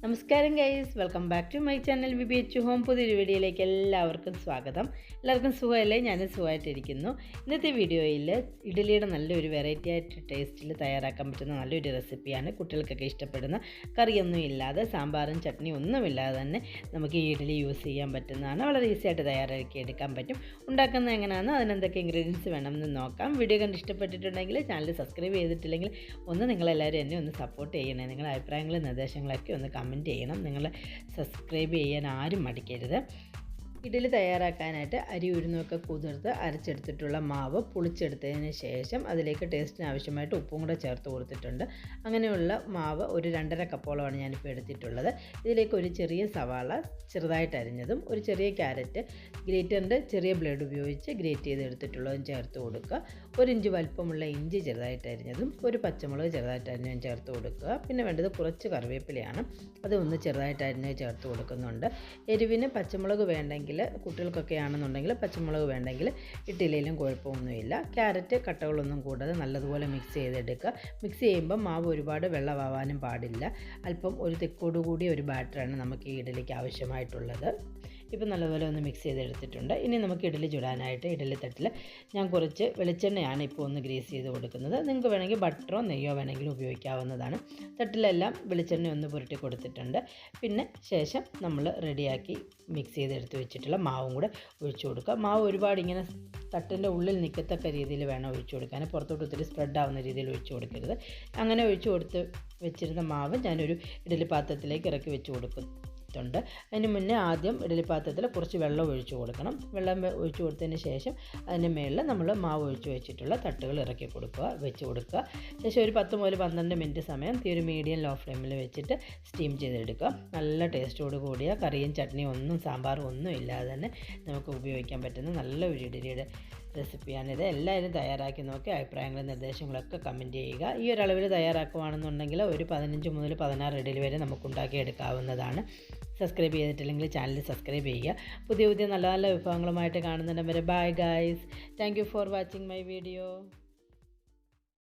നമസ്കാരം guys, welcome back to my channel VP Achu home. പുതിയൊരു വീഡിയോയിലേക്ക് എല്ലാവർക്കും സ്വാഗതം. എല്ലാവർക്കും സുഖമല്ലേ? ഞാനും സുഖമായിട്ടിരിക്കുന്നു. ഇന്നത്തെ വീഡിയോയിൽ ഇഡ്ഡലിയുടെ നല്ലൊരു വെറൈറ്റി ആയിട്ട് ടേസ്റ്റിൽ തയ്യാറാക്കാൻ പറ്റുന്ന നല്ലൊരു റെസിപ്പിയാണ്. കുട്ടികൾക്കൊക്കെ ഇഷ്ടപ്പെടുന്ന, കറിയൊന്നും ഇല്ലാതെ, സാമ്പാറും ചട്നിയും ഒന്നുമില്ലാതെ തന്നെ നമുക്ക് ഈ ഇഡ്ഡലി യൂസ് ചെയ്യാൻ പറ്റുന്നതാണ്. വളരെ ഈസി ആയിട്ട് തയ്യാറാക്കി എടുക്കാൻ പറ്റും. ഉണ്ടാക്കുന്നത് എങ്ങനെയാണെന്ന്, അതിനെന്തൊക്കെ ഇൻഗ്രീഡിയൻസ് വേണമെന്ന് നോക്കാം. വീഡിയോ കണ്ട് ഇഷ്ടപ്പെട്ടിട്ടുണ്ടെങ്കിൽ ചാനൽ സബ്സ്ക്രൈബ് ചെയ്തിട്ടില്ലെങ്കിൽ നിങ്ങളെല്ലാവരും എന്നെ ഒന്ന് സപ്പോർട്ട് ചെയ്യണേ. നിങ്ങളുടെ അഭിപ്രായങ്ങളും നിർദ്ദേശങ്ങളൊക്കെ ഒന്ന് കമൻറ്റ് ചെയ്യണം. നിങ്ങൾ സബ്സ്ക്രൈബ് ചെയ്യാൻ ആരും മടിക്കരുത്. ഇഡ്ഡലി തയ്യാറാക്കാനായിട്ട് അരി ഉഴുന്നൊക്കെ കുതിർത്ത് അരച്ചെടുത്തിട്ടുള്ള മാവ് പുളിച്ചെടുത്തതിന് ശേഷം അതിലേക്ക് ടേസ്റ്റിന് ആവശ്യമായിട്ട് ഉപ്പും കൂടെ ചേർത്ത് കൊടുത്തിട്ടുണ്ട്. അങ്ങനെയുള്ള മാവ് ഒരു 2.5 കപ്പോളമാണ് ഞാനിപ്പോൾ എടുത്തിട്ടുള്ളത്. ഇതിലേക്ക് ഒരു ചെറിയ സവാള ചെറുതായിട്ട് അരിഞ്ഞതും, ഒരു ചെറിയ ക്യാരറ്റ് ഗ്രേറ്ററിൻ്റെ ചെറിയ ബ്ലേഡ് ഉപയോഗിച്ച് ഗ്രേറ്റ് ചെയ്തെടുത്തിട്ടുള്ളതും ചേർത്ത് കൊടുക്കുക. 1 ഇഞ്ച് വലിപ്പമുള്ള ഇഞ്ചി ചെറുതായിട്ട് അരിഞ്ഞതും, ഒരു പച്ചമുളക് ചെറുതായിട്ട് അരിഞ്ഞതും ചേർത്ത് കൊടുക്കുക. പിന്നെ വേണ്ടത് കുറച്ച് കറിവേപ്പിലയാണ്, അതൊന്ന് ചെറുതായിട്ട് അരിഞ്ഞത് ചേർത്ത് കൊടുക്കുന്നുണ്ട്. എരിവിന് പച്ചമുളക് വേണ്ടെങ്കിൽ, കുട്ടികൾക്കൊക്കെ ആണെന്നുണ്ടെങ്കിൽ പച്ചമുളക് വേണ്ടെങ്കിൽ ഇട്ടില്ലെങ്കിലും കുഴപ്പമൊന്നുമില്ല. ക്യാരറ്റ് കട്ടകളൊന്നും കൂടാതെ നല്ലതുപോലെ മിക്സ് ചെയ്തെടുക്കുക. മിക്സ് ചെയ്യുമ്പോൾ മാവ് ഒരുപാട് വെള്ളമാവാനും പാടില്ല. അല്പം ഒരു തെക്കോടുകൂടിയ ഒരു ബാറ്ററാണ് നമുക്ക് ഈ ഇഡ്ഡലിക്ക് ആവശ്യമായിട്ടുള്ളത്. ഇപ്പം നല്ലപോലെ ഒന്ന് മിക്സ് ചെയ്തെടുത്തിട്ടുണ്ട്. ഇനി നമുക്ക് ഇഡ്ഡലി ചുടാനായിട്ട് ഇഡ്ഡലി തട്ടിൽ ഞാൻ കുറച്ച് വെളിച്ചെണ്ണയാണ് ഇപ്പോൾ ഒന്ന് ഗ്രീസ് ചെയ്ത് കൊടുക്കുന്നത്. നിങ്ങൾക്ക് വേണമെങ്കിൽ ബട്ടറോ നെയ്യോ വേണമെങ്കിലും ഉപയോഗിക്കാവുന്നതാണ്. തട്ടിലെല്ലാം വെളിച്ചെണ്ണ ഒന്ന് പുരട്ടി കൊടുത്തിട്ടുണ്ട്. പിന്നെ ശേഷം നമ്മൾ റെഡിയാക്കി മിക്സ് ചെയ്തെടുത്ത് വെച്ചിട്ടുള്ള മാവും കൂടെ ഒഴിച്ചു കൊടുക്കുക. മാവ് ഒരുപാട് ഇങ്ങനെ തട്ടിൻ്റെ ഉള്ളിൽ നിൽക്കത്തക്ക രീതിയിൽ വേണം ഒഴിച്ചു കൊടുക്കാൻ. പുറത്തോട്ട് ഒത്തിരി സ്പ്രെഡ് ആവുന്ന രീതിയിൽ ഒഴിച്ചു കൊടുക്കരുത്. അങ്ങനെ ഒഴിച്ചു കൊടുത്ത് വെച്ചിരുന്ന മാവ് ഞാനൊരു ഇഡ്ഡലി പാത്രത്തിലേക്ക് ഇറക്കി വെച്ച് കൊടുക്കും. അതിന് മുന്നേ ആദ്യം ഇഡ്ഡലി പാത്രത്തിൽ കുറച്ച് വെള്ളം ഒഴിച്ചു കൊടുക്കണം. വെള്ളം ഒഴിച്ചു കൊടുത്തതിന് ശേഷം അതിൻ്റെ മുകളിൽ നമ്മൾ മാവ് ഒഴിച്ച് വെച്ചിട്ടുള്ള തട്ടുകൾ ഇറക്കി വെച്ച് കൊടുക്കുക. ശേഷം ഒരു 10 മുതൽ 12 മിനിറ്റ് സമയം ഒരു മീഡിയം ലോ ഫ്ലെയിമിൽ വെച്ചിട്ട് സ്റ്റീം ചെയ്തെടുക്കുക. നല്ല ടേസ്റ്റോട് കൂടിയ കറിയും ചട്നിയും ഒന്നും സാമ്പാറും ഒന്നും ഇല്ലാതെ തന്നെ നമുക്ക് ഉപയോഗിക്കാൻ പറ്റുന്ന നല്ല ഒരു ഇഡ്ഡലിയുടെ റെസിപ്പിയാണിത്. എല്ലാവരും തയ്യാറാക്കി നോക്കി അഭിപ്രായങ്ങളും നിർദ്ദേശങ്ങളൊക്കെ കമൻറ്റ് ചെയ്യുക. ഈ ഒരു അളവിൽ തയ്യാറാക്കുകയാണെന്നുണ്ടെങ്കിൽ ഒരു 15 മുതൽ 16 ഇഡ്ഡലി വരെ നമുക്ക് ഉണ്ടാക്കിയെടുക്കാവുന്നതാണ്. സബ്സ്ക്രൈബ് ചെയ്തിട്ടില്ലെങ്കിൽ ചാനൽ സബ്സ്ക്രൈബ് ചെയ്യുക. പുതിയ നല്ല നല്ല വിഭവങ്ങളുമായിട്ട് കാണുന്നുണ്ടെങ്കിൽ bye guys. Thank you for watching my video.